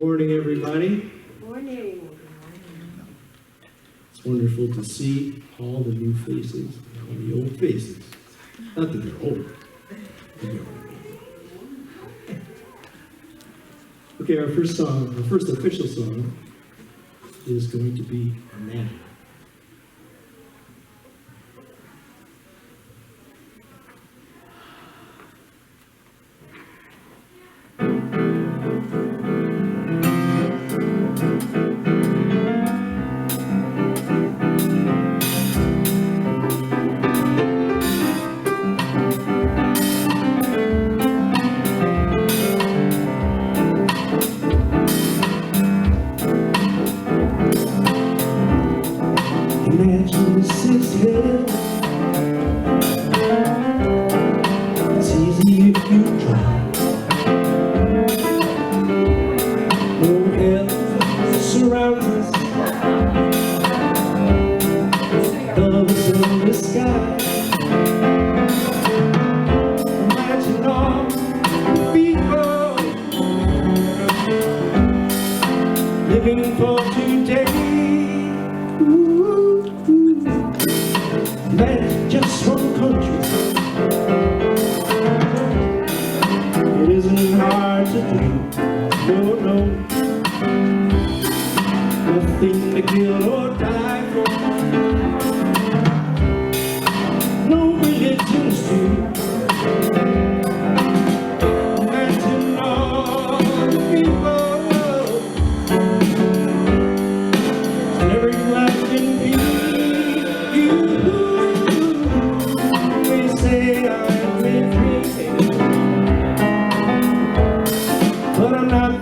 Morning, everybody. Morning. It's wonderful to see all the new faces, all the old faces. Not that they're old. Okay, our first song, our first official song, is going to be Imagine. Imagine this is hell. It's easy if you try. No hell surrounds us. Love is in the sky. Imagine all the people living for today. That's just one country. It isn't hard to do. No, no. Nothing to kill or die for. No religions too. Imagine all the people. Every life can be.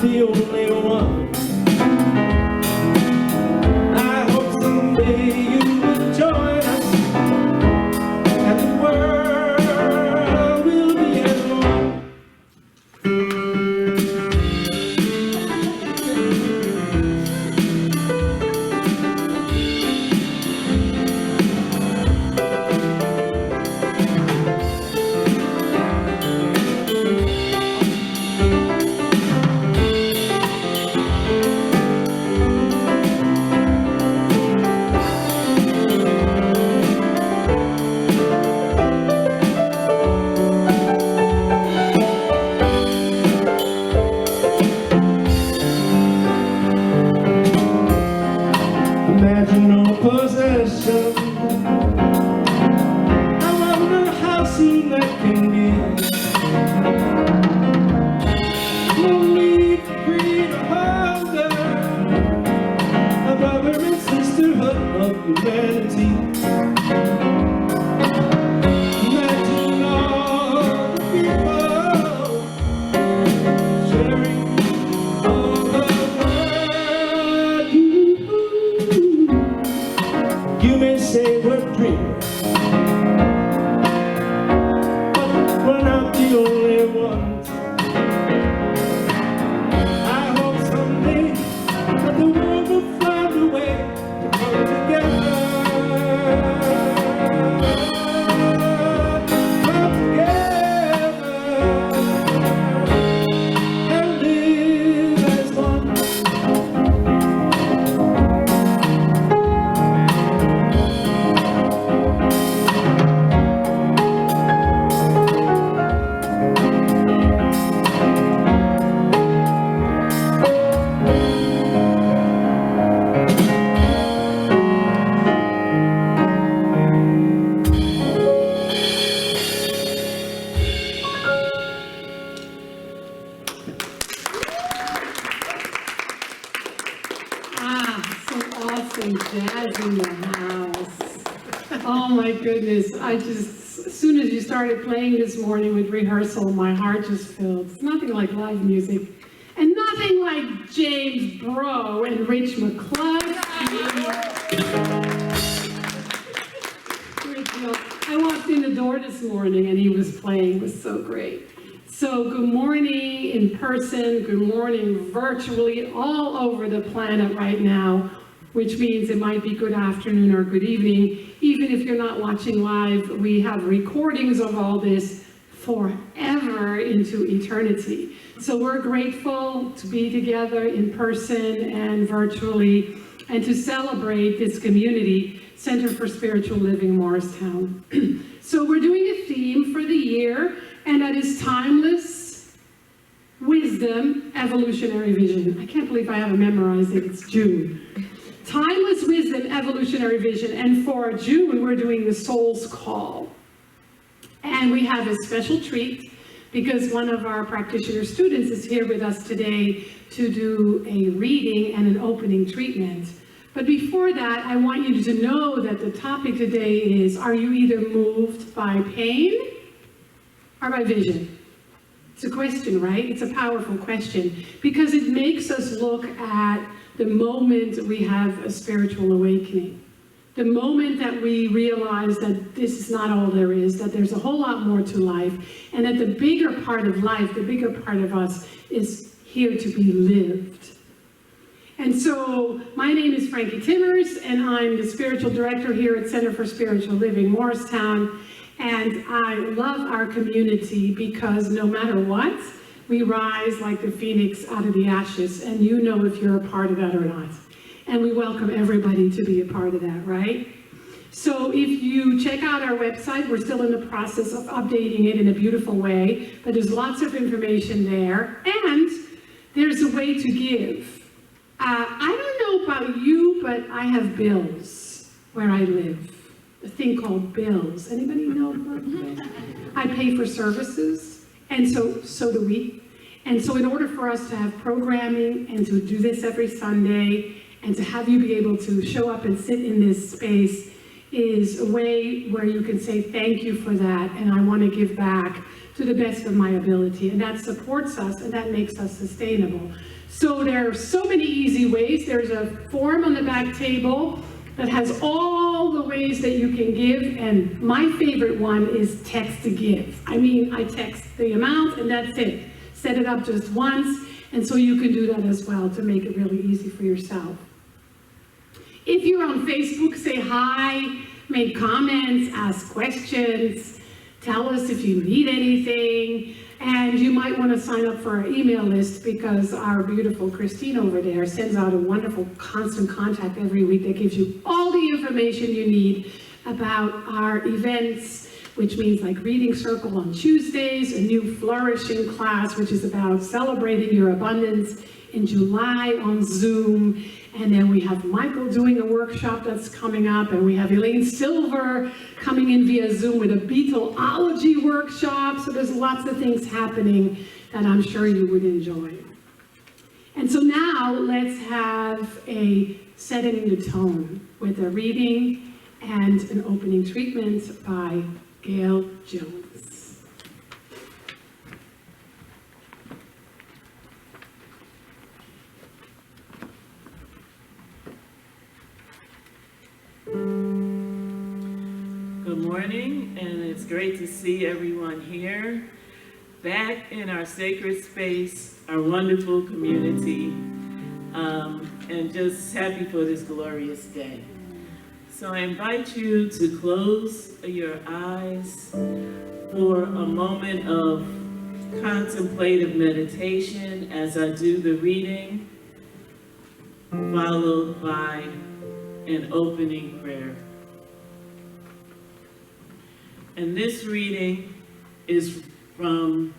The only one. I hope someday you will join us, and the world will be as one. Imagine no possession. I wonder how soon that can be. No need for greed or hunger. A brother and sisterhood of humanity. Imagine all the people sharing all the You may say we're dreamers, but we're not the only ones. I hope someday that the world will find a way to come together. Come together and live as one. Jazz in the house. Oh my goodness. As soon as you started playing this morning with rehearsal, my heart just filled. It's nothing like live music. And nothing like James Brough and Rich McClusky. I walked in the door this morning and he was playing. It was so great. So good morning in person, good morning virtually, all over the planet right now, which means it might be good afternoon or good evening. Even if you're not watching live, we have recordings of all this forever into eternity. So we're grateful to be together in person and virtually, and to celebrate this community, Center for Spiritual Living Morristown. So we're doing a theme for the year, and that is timeless wisdom, evolutionary vision. I can't believe I haven't memorized it, it's June. Timeless wisdom, evolutionary vision, and for June, we're doing the soul's call. And we have a special treat because one of our practitioner students is here with us today to do a reading and an opening treatment. But before that, I want you to know that the topic today is, are you either moved by pain or by vision? It's a question, right? It's a powerful question because it makes us look at the moment we have a spiritual awakening. The moment that we realize that this is not all there is, that there's a whole lot more to life, and that the bigger part of life, the bigger part of us, is here to be lived. And so, my name is Frankie Timmers, and I'm the spiritual director here at Center for Spiritual Living Morristown, and I love our community because no matter what, we rise like the phoenix out of the ashes, and you know if you're a part of that or not. And we welcome everybody to be a part of that, right? So if you check out our website, we're still in the process of updating it in a beautiful way, but there's lots of information there, and there's a way to give. I don't know about you, but I have bills where I live. A thing called bills. Anybody know about bills? I pay for services, and so do we. And so in order for us to have programming and to do this every Sunday, and to have you be able to show up and sit in this space is a way where you can say thank you for that, and I want to give back to the best of my ability, and that supports us and that makes us sustainable. So there are so many easy ways. There's a form on the back table that has all the ways that you can give, and my favorite one is text to give. I mean, I text the amount and that's it. Set it up just once, and so you can do that as well to make it really easy for yourself. If you're on Facebook, say hi, make comments, ask questions, tell us if you need anything, and you might want to sign up for our email list because our beautiful Christine over there sends out a wonderful constant contact every week that gives you all the information you need about our events, which means like Reading Circle on Tuesdays, a new Flourishing class, which is about celebrating your abundance in July on Zoom. And then we have Michael doing a workshop that's coming up, and we have Elaine Silver coming in via Zoom with a beetleology workshop. So there's lots of things happening that I'm sure you would enjoy. And so now let's have a setting the tone with a reading and an opening treatment by Gail Jones. Good morning, and it's great to see everyone here, back in our sacred space, our wonderful community, and just happy for this glorious day. So I invite you to close your eyes for a moment of contemplative meditation as I do the reading, followed by an opening prayer. And this reading is from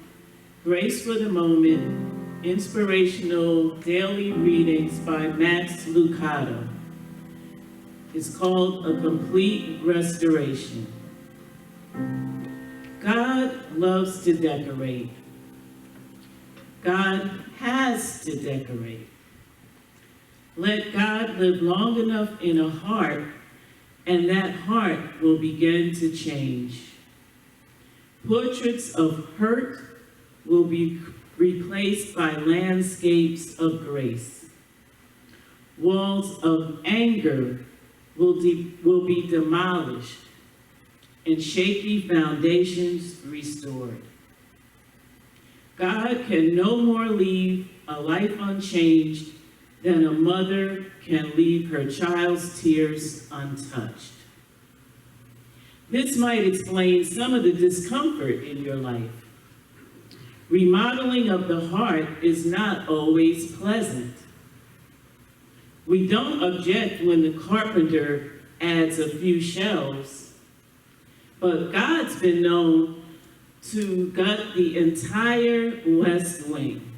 Grace for the Moment, Inspirational Daily Readings by Max Lucado. It's called A Complete Restoration. God loves to decorate. God has to decorate. Let God live long enough in a heart, and that heart will begin to change. Portraits of hurt will be replaced by landscapes of grace. Walls of anger will be demolished and shaky foundations restored. God can no more leave a life unchanged than a mother can leave her child's tears untouched. This might explain some of the discomfort in your life. Remodeling of the heart is not always pleasant. We don't object when the carpenter adds a few shelves, but God's been known to gut the entire West Wing.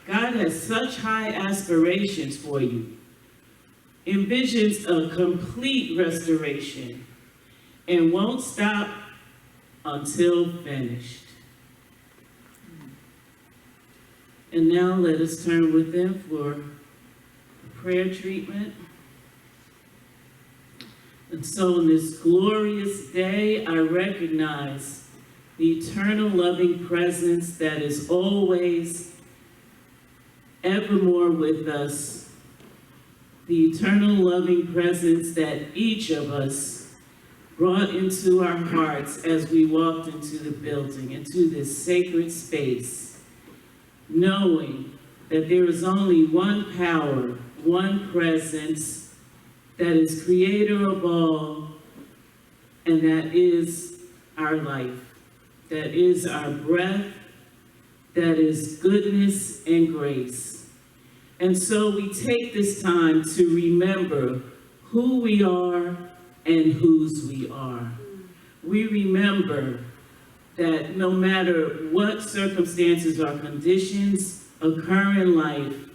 God has such high aspirations for you, envisions a complete restoration, and won't stop until finished. And now let us turn with them for a prayer treatment. And so on this glorious day, I recognize the eternal loving presence that is always evermore with us, the eternal loving presence that each of us brought into our hearts as we walked into the building, into this sacred space, knowing that there is only one power, one presence that is creator of all, and that is our life, that is our breath, that is goodness and grace. And so we take this time to remember who we are and whose we are. We remember that no matter what circumstances or conditions occur in life,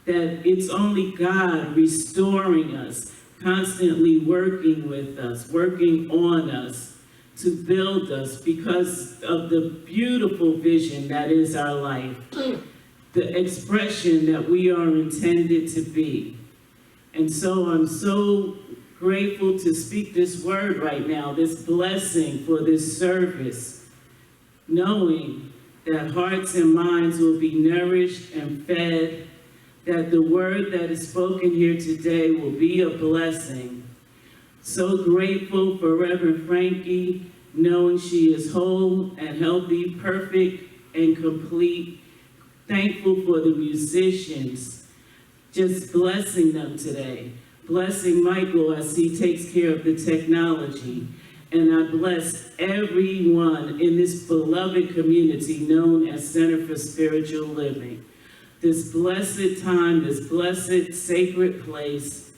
that it's only God restoring us, constantly working with us, working on us to build us because of the beautiful vision that is our life, the expression that we are intended to be. And so I'm so grateful to speak this word right now, this blessing for this service, knowing that hearts and minds will be nourished and fed, that the word that is spoken here today will be a blessing. So grateful for Reverend Frankie, knowing she is whole and healthy, perfect and complete. Thankful for the musicians, just blessing them today. Blessing Michael as he takes care of the technology. And I bless everyone in this beloved community known as Center for Spiritual Living. This blessed time, this blessed sacred place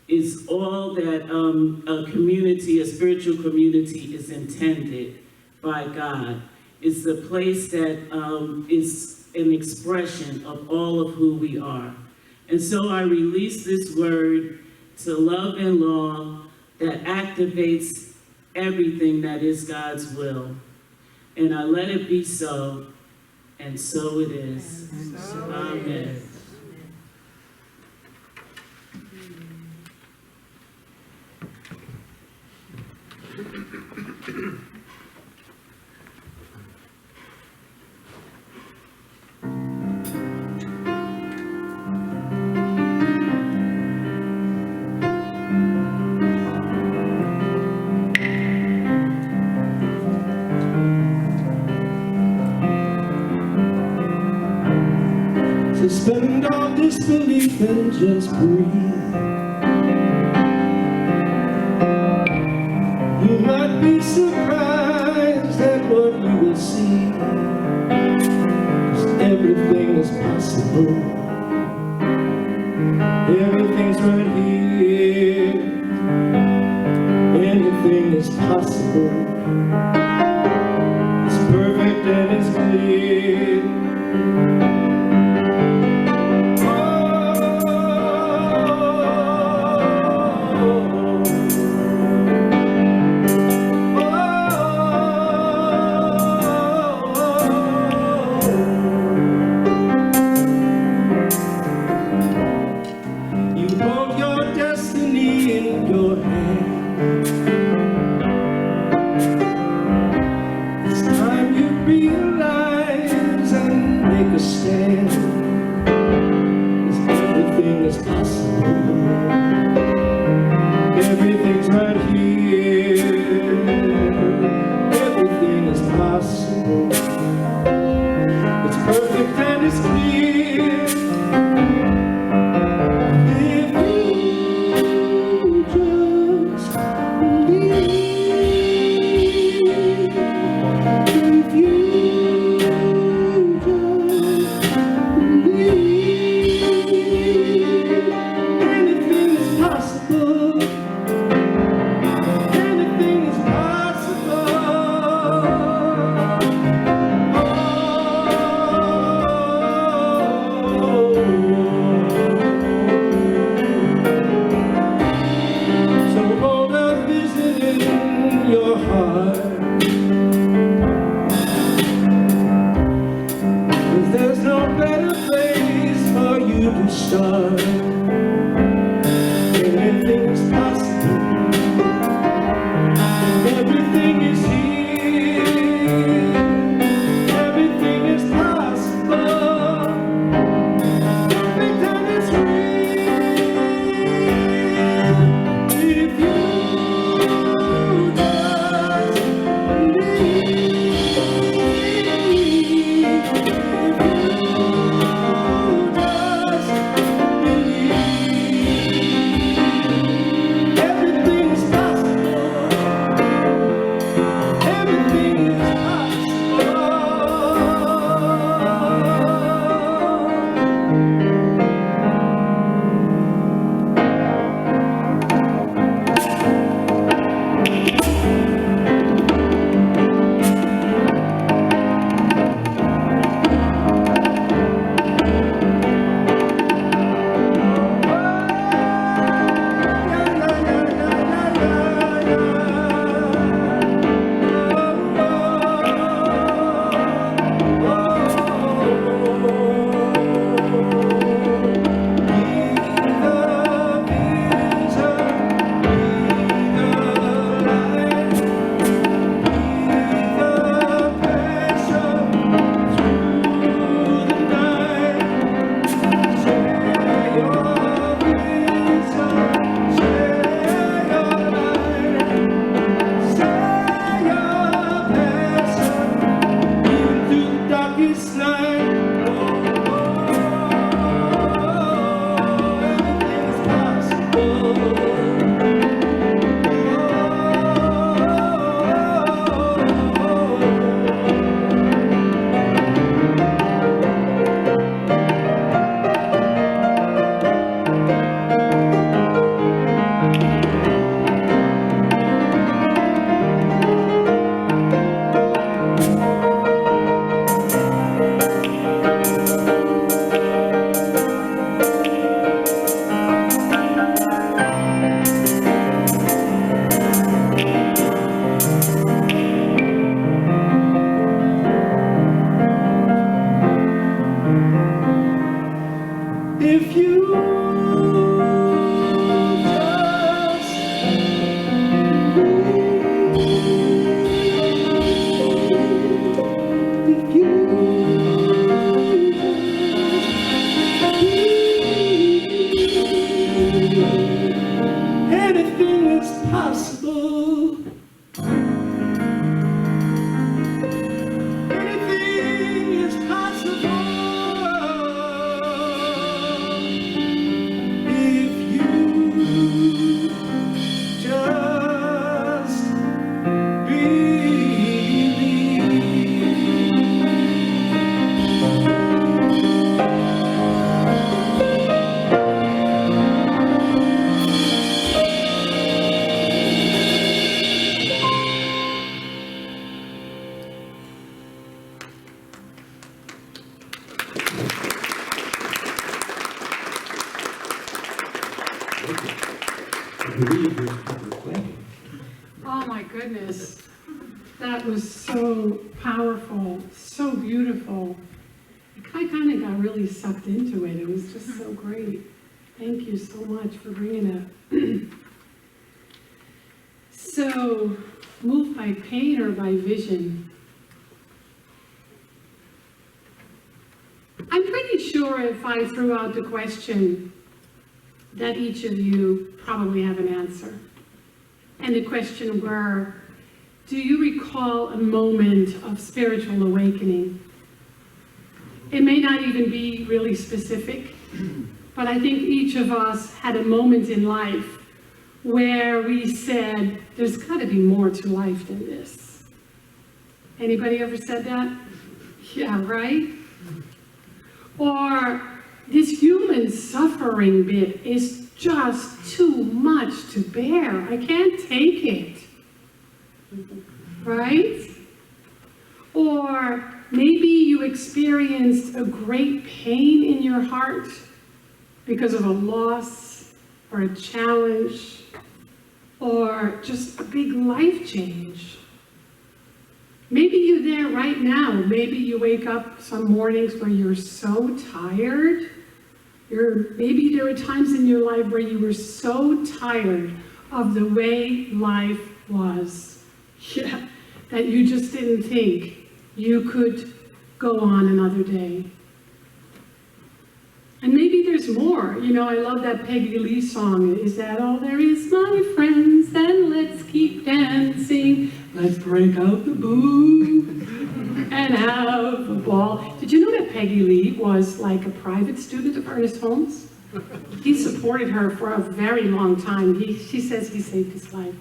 is all that a community, a spiritual community is intended by God. It's the place that is an expression of all of who we are. And so I release this word to love and long that activates everything that is God's will. And I let it be so, and so it is. Amen. Suspend all disbelief and just breathe. You might be surprised at what you will see. 'Cause everything is possible. Everything's right here. Anything is possible. It's perfect and it's clear. start. Anything is possible. Everything is here. Everything is possible. Everything is real. If you just everything is possible. Everything is if you anything is possible. Anything is possible. If you just believe. Oh my goodness, that was so powerful, so beautiful. I kind of got really sucked into it. It was just so great. Thank you so much for bringing it. So, moved by pain or by vision? I'm pretty sure if I threw out the question that each of you probably have an answer. And the question were, do you recall a moment of spiritual awakening? It may not even be really specific, but I think each of us had a moment in life where we said, there's got to be more to life than this. Anybody ever said that? Yeah, right? Or this human suffering bit is just too much to bear. I can't take it. Right? Or maybe you experienced a great pain in your heart because of a loss or a challenge or just a big life change. Maybe you're there right now. Maybe you wake up some mornings where you're so tired, Maybe there were times in your life where you were so tired of the way life was, that you just didn't think you could go on another day. And maybe there's more. You know, I love that Peggy Lee song, "Is that all there is, my friends? Then let's keep dancing. Let's break out the boo and have a ball." Did you know that Peggy Lee was like a private student of Ernest Holmes? He supported her for a very long time. She says he saved his life.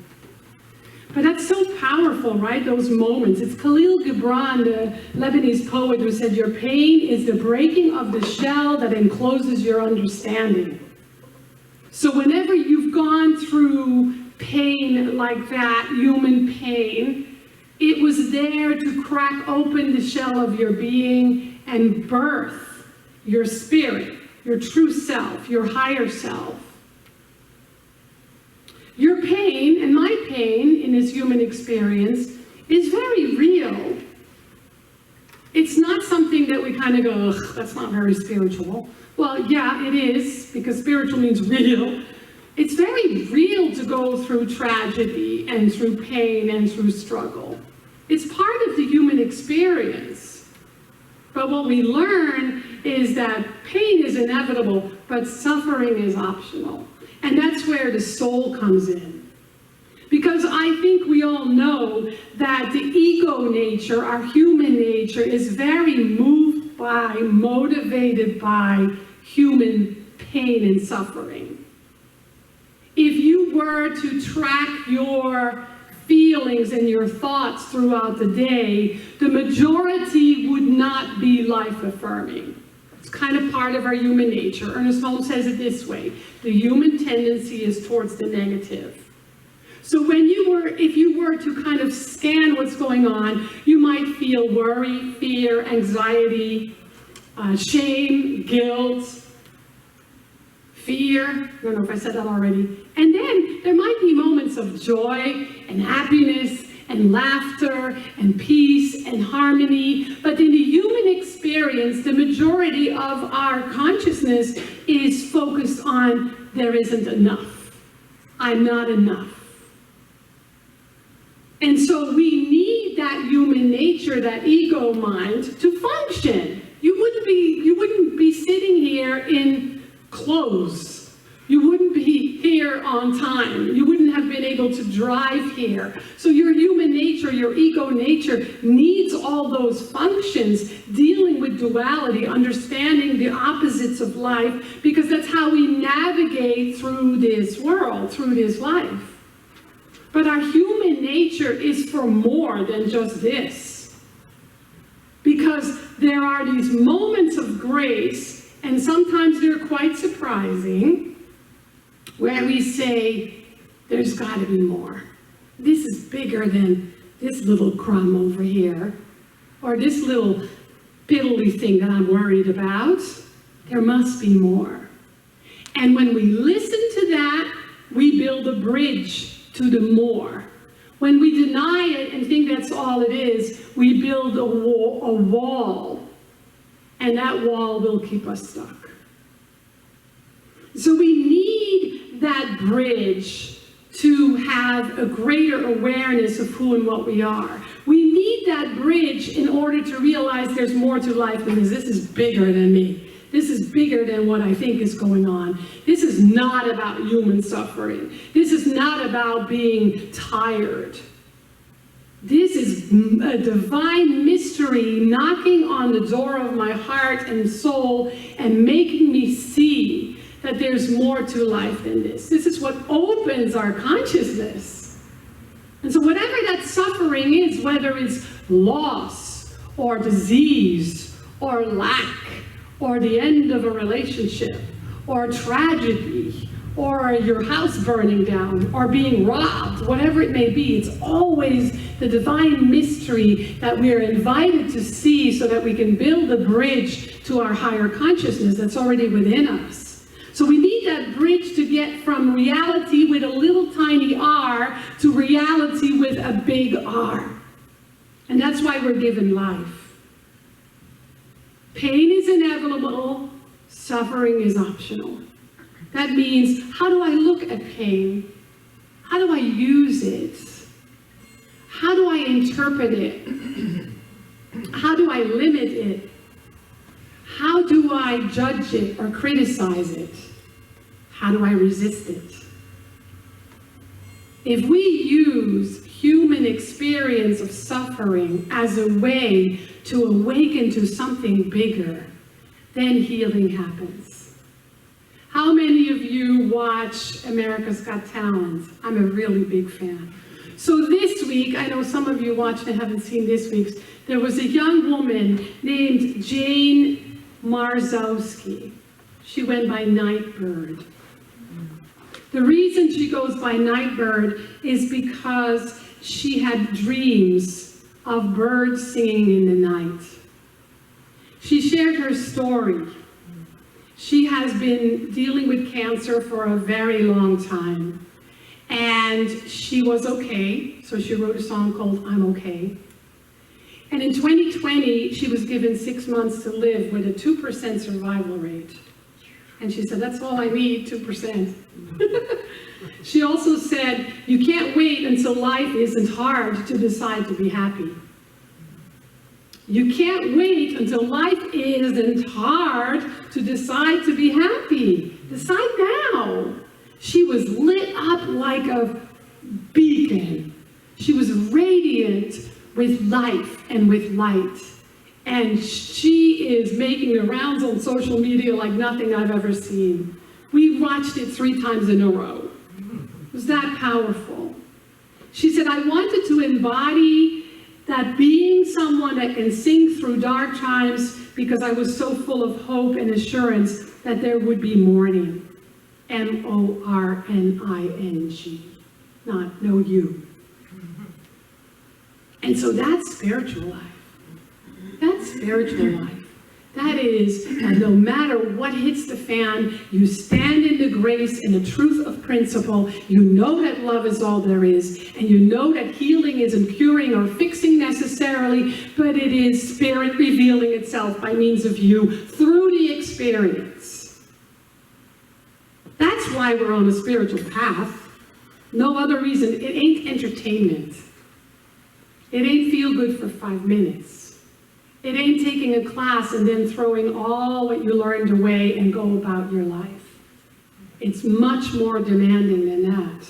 But that's so powerful, right? Those moments. It's Khalil Gibran, the Lebanese poet, who said, "Your pain is the breaking of the shell that encloses your understanding." So whenever you've gone through pain like that, human pain, it was there to crack open the shell of your being and birth your spirit, your true self, your higher self. Your pain and my pain in this human experience is very real. It's not something that we kind of go, "Ugh, that's not very spiritual." Well, yeah, it is, because spiritual means real. It's very real to go through tragedy and through pain and through struggle. It's part of the human experience. But what we learn is that pain is inevitable, but suffering is optional. And that's where the soul comes in. Because I think we all know that the ego nature, our human nature, is very moved by, motivated by human pain and suffering. If you were to track your feelings and your thoughts throughout the day, the majority would not be life-affirming. It's kind of part of our human nature. Ernest Holmes says it this way: the human tendency is towards the negative. So if you were to kind of scan what's going on, you might feel worry, fear, anxiety, shame, guilt, fear. I don't know if I said that already. And then there might be moments of joy and happiness and laughter and peace and harmony. But in the human experience, the majority of our consciousness is focused on, there isn't enough. I'm not enough. And so we need that human nature, that ego mind, to function. You wouldn't be sitting here in clothes. You wouldn't be here on time. You wouldn't have been able to drive here. So your human nature, your ego nature, needs all those functions, dealing with duality, understanding the opposites of life, because that's how we navigate through this world, through this life. But our human nature is for more than just this. Because there are these moments of grace, and sometimes they're quite surprising, where we say, there's got to be more. This is bigger than this little crumb over here, or this little piddly thing that I'm worried about. There must be more. And when we listen to that, we build a bridge to the more. When we deny it and think that's all it is, we build a wall, and that wall will keep us stuck. So we need that bridge to have a greater awareness of who and what we are. We need that bridge in order to realize there's more to life than this. This is bigger than me. This is bigger than what I think is going on. This is not about human suffering. This is not about being tired. This is a divine mystery knocking on the door of my heart and soul and making me see that there's more to life than this. This is what opens our consciousness. And so whatever that suffering is, whether it's loss or disease or lack or the end of a relationship or tragedy or your house burning down or being robbed, whatever it may be, it's always the divine mystery that we are invited to see so that we can build a bridge to our higher consciousness that's already within us. So we need that bridge to get from reality with a little tiny r to reality with a big R. And that's why we're given life. Pain is inevitable, Suffering is optional. That means, how do I look at pain? How do I use it? How do I interpret it? How do I limit it? How do I judge it or criticize it? How do I resist it? If we use human experience of suffering as a way to awaken to something bigger, then healing happens. How many of you watch America's Got Talent? I'm a really big fan. So this week, I know some of you watched and haven't seen this week's, there was a young woman named Jane Marzowski. She went by Nightbird. The reason she goes by Nightbird is because she had dreams of birds singing in the night. She shared her story. She has been dealing with cancer for a very long time. And she was okay, so she wrote a song called I'm Okay. And in 2020, she was given 6 months to live with a 2% survival rate. And she said, that's all I need, 2%. She also said, you can't wait until life isn't hard to decide to be happy. You can't wait until life isn't hard to decide to be happy. Decide now. She was lit up like a beacon. She was radiant with life and with light. And she is making the rounds on social media like nothing I've ever seen. We watched it 3 times in a row. It was that powerful. She said, I wanted to embody that being someone that can sing through dark times because I was so full of hope and assurance that there would be morning. M-O-R-N-I-N-G, not no you. And so that's spiritual life. That's spiritual life. That is, that no matter what hits the fan, you stand in the grace and the truth of principle. You know that love is all there is, and you know that healing isn't curing or fixing necessarily, but it is spirit revealing itself by means of you through the experience. That's why we're on a spiritual path. No other reason. It ain't entertainment. It ain't feel good for 5 minutes. It ain't taking a class and then throwing all what you learned away and go about your life. It's much more demanding than that.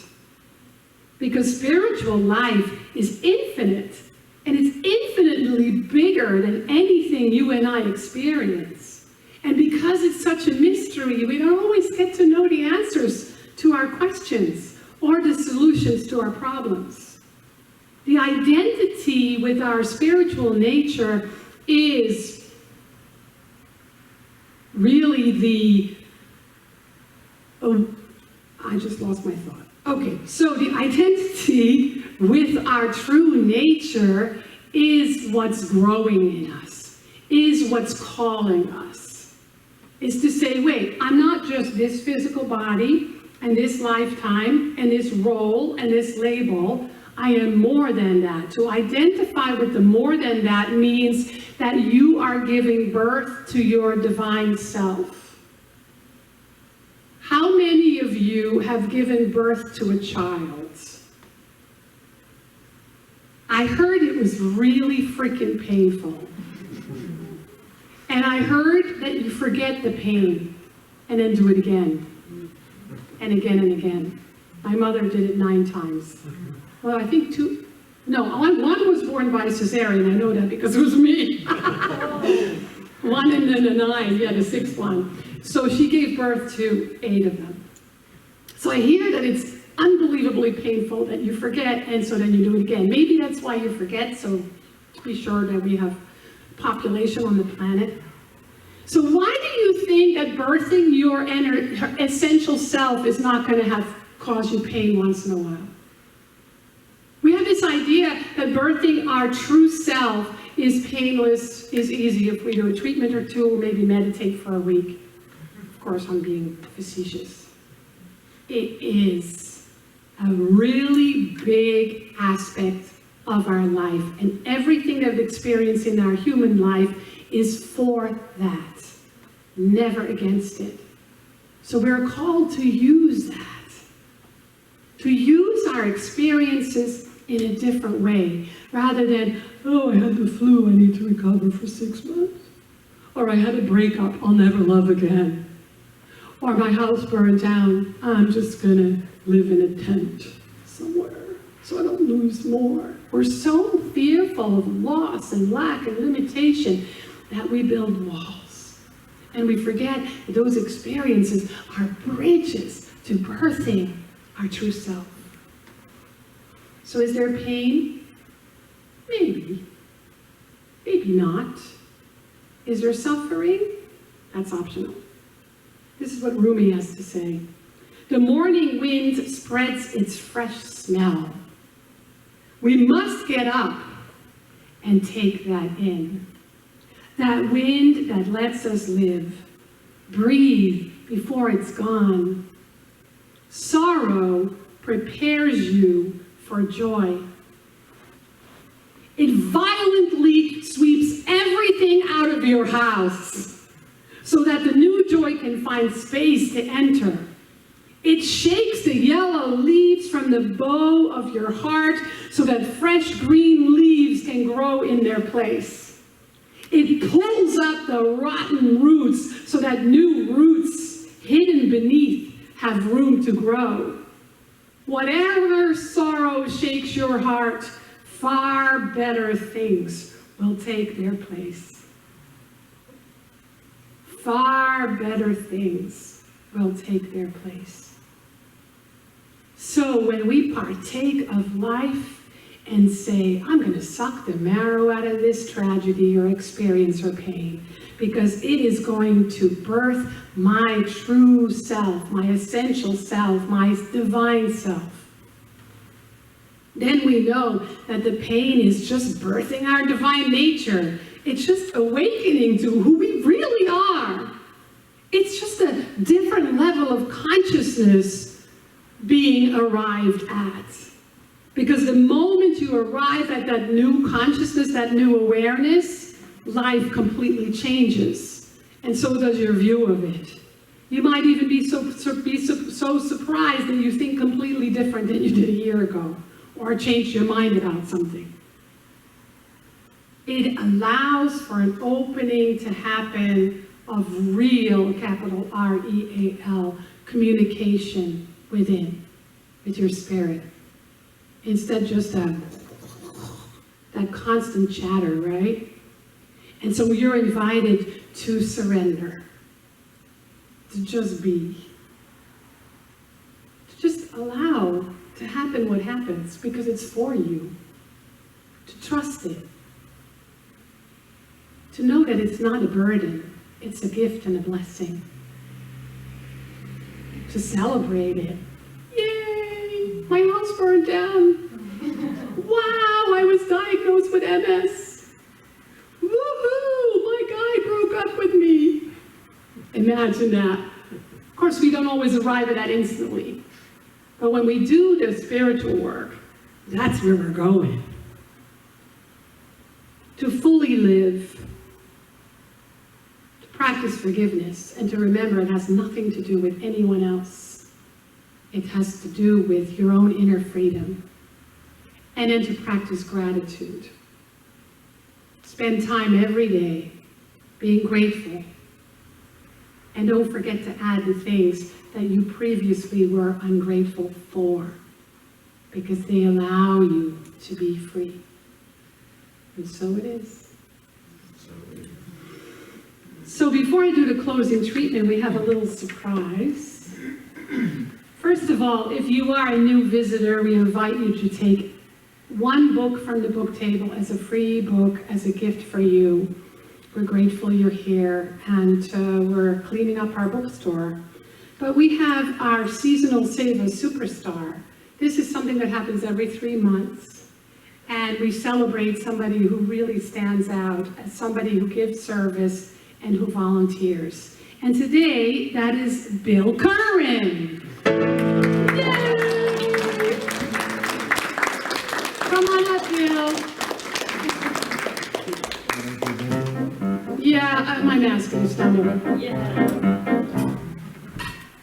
Because spiritual life is infinite, and it's infinitely bigger than anything you and I experience. And because it's such a mystery, we don't always get to know the answers to our questions or the solutions to our problems. The identity with our spiritual nature is really the, oh, I just lost my thought. Okay, so the identity with our true nature is what's growing in us, is what's calling us. Is to say, wait, I'm not just this physical body and this lifetime and this role and this label. I am more than that. To identify with the more than that means that you are giving birth to your divine self. How many of you have given birth to a child? I heard it was really freaking painful. And I heard that you forget the pain and then do it again. And again and again. My mother did it 9 times. Well, I think 2, no, one was born by cesarean, I know that because it was me. 1 and then a 9, yeah, the 6th one. So she gave birth to 8 of them. So I hear that it's unbelievably painful that you forget, and so then you do it again. Maybe that's why you forget, so to be sure that we have population on the planet. So why do you think that birthing your essential self is not going to cause you pain once in a while? We have this idea that birthing our true self is painless, is easy if we do a treatment or 2, or maybe meditate for a week. Of course, I'm being facetious. It is a really big aspect of our life, and everything that we experience in our human life is for that. never against it. So we're called to use that, to use our experiences in a different way, rather than, oh, I had the flu, I need to recover for 6 months. Or I had a breakup, I'll never love again. Or my house burned down, I'm just gonna live in a tent somewhere so I don't lose more. We're so fearful of loss and lack and limitation that we build walls. And we forget that those experiences are bridges to birthing our true self. So is there pain? Maybe. Maybe not. Is there suffering? That's optional. This is what Rumi has to say. The morning wind spreads its fresh smell. We must get up and take that in. That wind that lets us live. Breathe before it's gone. Sorrow prepares you for joy. It violently sweeps everything out of your house so that the new joy can find space to enter. It shakes the yellow leaves from the bow of your heart so that fresh green leaves can grow in their place. It pulls up the rotten roots so that new roots hidden beneath have room to grow. Whatever sorrow shakes your heart, far better things will take their place. Far better things will take their place. So when we partake of life and say, I'm going to suck the marrow out of this tragedy or experience or pain, because it is going to birth my true self, my essential self, my divine self. Then we know that the pain is just birthing our divine nature. It's just awakening to who we really are. It's just a different level of consciousness being arrived at. Because the moment you arrive at that new consciousness, that new awareness, life completely changes. And so does your view of it. You might even be so surprised that you think completely different than you did a year ago, or changed your mind about something. It allows for an opening to happen of real, capital R-E-A-L, communication within, with your spirit. Instead just that constant chatter, right? And so you're invited to surrender, to just be, to just allow to happen what happens, because it's for you, to trust it, to know that it's not a burden, it's a gift and a blessing, to celebrate it. Yay, my house burned down. Wow, I was diagnosed with MS. Woohoo, my guy broke up with me. Imagine that. Of course, we don't always arrive at that instantly. But when we do the spiritual work, that's where we're going. To fully live, to practice forgiveness, and to remember it has nothing to do with anyone else. It has to do with your own inner freedom. And then to practice gratitude. Spend time every day being grateful. And don't forget to add the things that you previously were ungrateful for, because they allow you to be free. And so it is. So before I do the closing treatment, we have a little surprise. First of all, if you are a new visitor, we invite you to take one book from the book table as a free book, as a gift for you. We're grateful you're here, and we're cleaning up our bookstore. But we have our seasonal Save a Superstar. This is something that happens every 3 months. And we celebrate somebody who really stands out, as somebody who gives service and who volunteers. And today, that is Bill Curran. Yay! Come on up, Bill. Yeah, my mask and stomach. Yeah.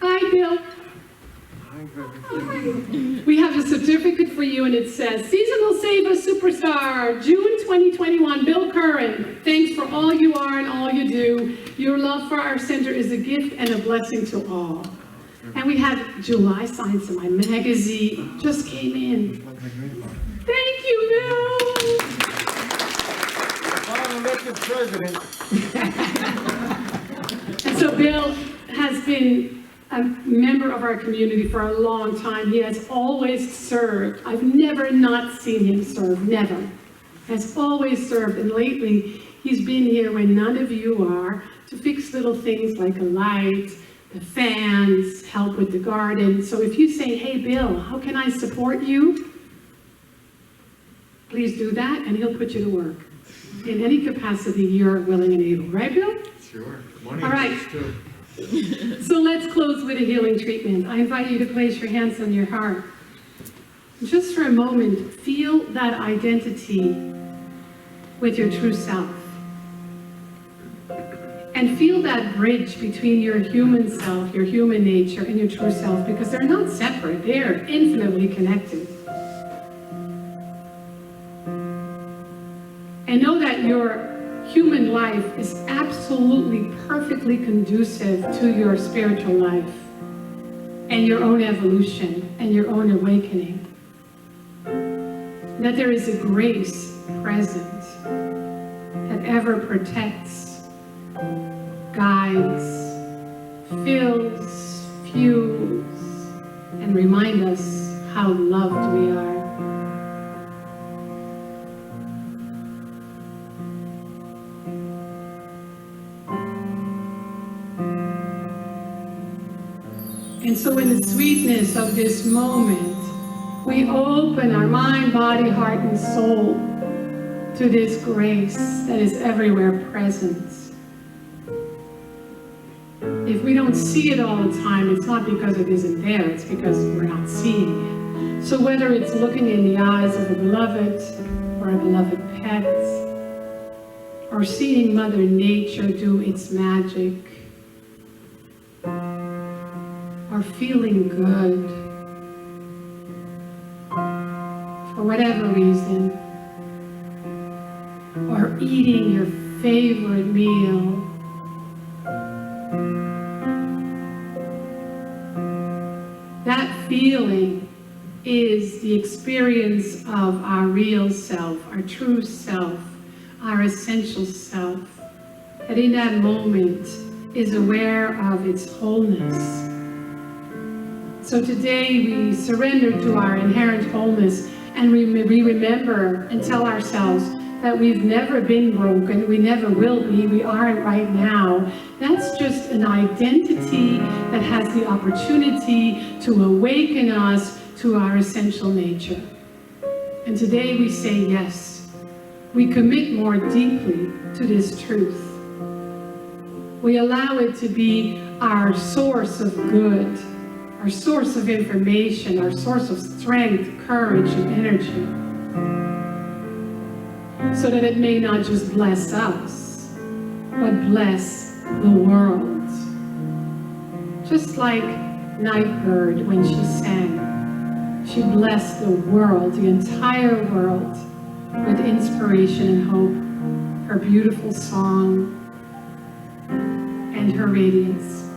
Hi, Bill. We have a certificate for you, and it says, Seasonal Saver Superstar, June 2021, Bill Curran. Thanks for all you are and all you do. Your love for our center is a gift and a blessing to all. And we have July signs in my magazine. Just came in. Thank you, Bill. I'm elected president. And so Bill has been a member of our community for a long time. He has always served. I've never not seen him serve, never. Has always served, and lately he's been here when none of you are to fix little things like a light, the fans, help with the garden. So if you say, hey Bill, how can I support you? Please do that, and he'll put you to work in any capacity you're willing and able. Right, Bill? Sure. Money All right. too. So let's close with a healing treatment. I invite you to place your hands on your heart. Just for a moment, feel that identity with your true self. And feel that bridge between your human self, your human nature, and your true self, because they're not separate, they're infinitely connected. And know that your human life is absolutely perfectly conducive to your spiritual life and your own evolution and your own awakening. That there is a grace present that ever protects, guides, fills, fuels, and reminds us how loved we are. And so in the sweetness of this moment, we open our mind, body, heart, and soul to this grace that is everywhere present. If we don't see it all the time, it's not because it isn't there, it's because we're not seeing it. So whether it's looking in the eyes of a beloved or a beloved pet, or seeing Mother Nature do its magic, or feeling good for whatever reason, or eating your favorite meal, that feeling is the experience of our real self, our true self, our essential self, that in that moment is aware of its wholeness. So today we surrender to our inherent wholeness, and we remember and tell ourselves that we've never been broken, we never will be, we aren't right now. That's just an identity that has the opportunity to awaken us to our essential nature. And today we say yes. We commit more deeply to this truth. We allow it to be our source of good, our source of information, our source of strength, courage, and energy, so that it may not just bless us, but bless the world. Just like Nightbird when she sang, she blessed the world, the entire world, with inspiration and hope, her beautiful song, and her radiance.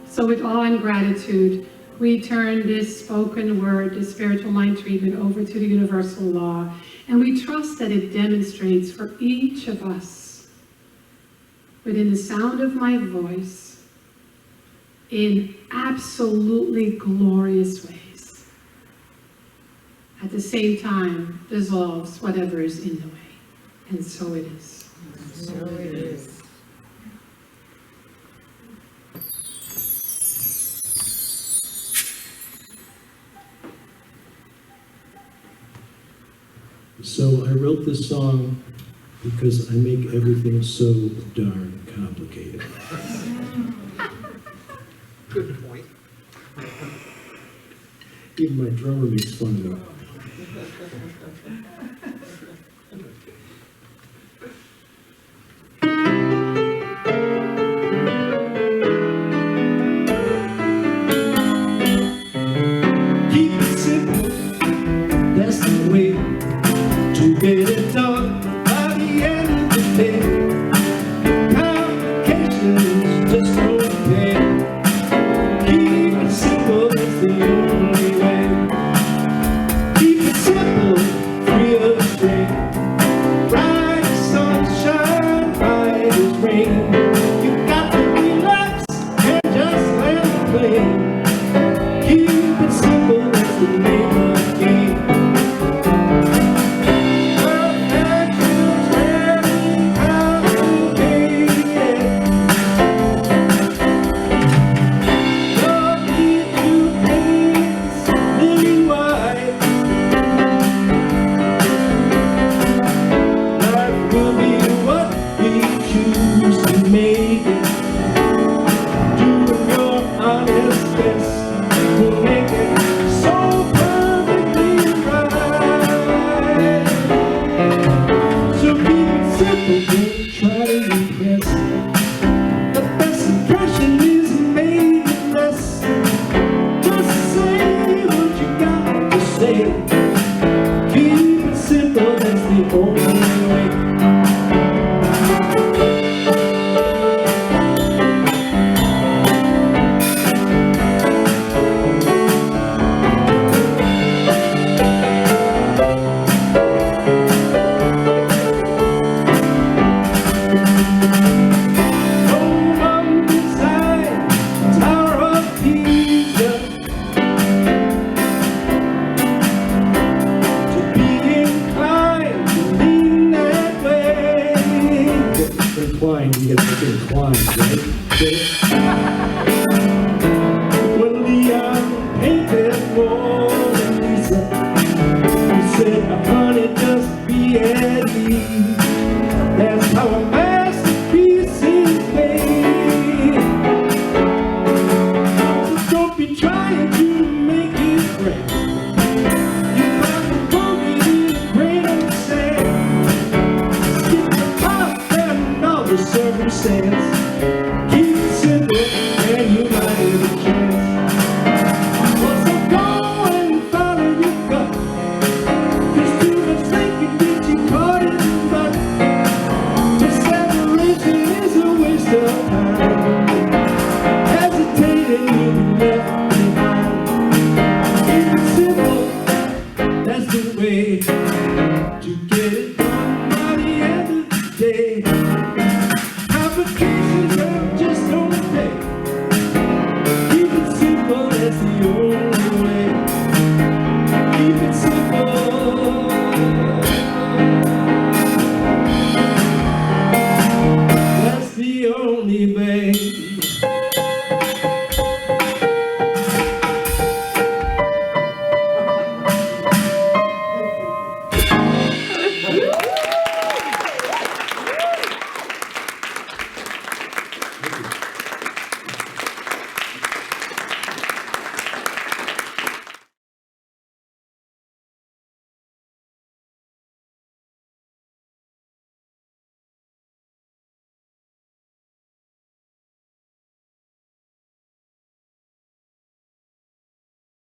So with awe and gratitude, we turn this spoken word, this spiritual mind treatment, over to the universal law, and we trust that it demonstrates for each of us, within the sound of my voice, in absolutely glorious ways. At the same time, dissolves whatever is in the way. And so it is. So it is. So I wrote this song because I make everything so darn complicated. Good point. Even my drummer makes fun of me. Home of design, Tower of Pisa. To be inclined to lean that way. Inclined, you gotta make it inclined, right? Get it? When Leon painted Mona Lisa, he said, honey, just be at ease. That's how a masterpiece is made. So don't be trying to make it great. You probably won't need a grain of sand. Skip the pop and all the circumstance. Keep it simple and you might have a chance. Well, so go and follow your gut. 'Cause too much thinking gets you caught in the rut. The separation is a waste of time. Hesitating, you'll be left behind. Keep it simple, that's the way to get it done by the end of the day. Complications just don't pay. Keep it simple, that's the only way. Keep it simple.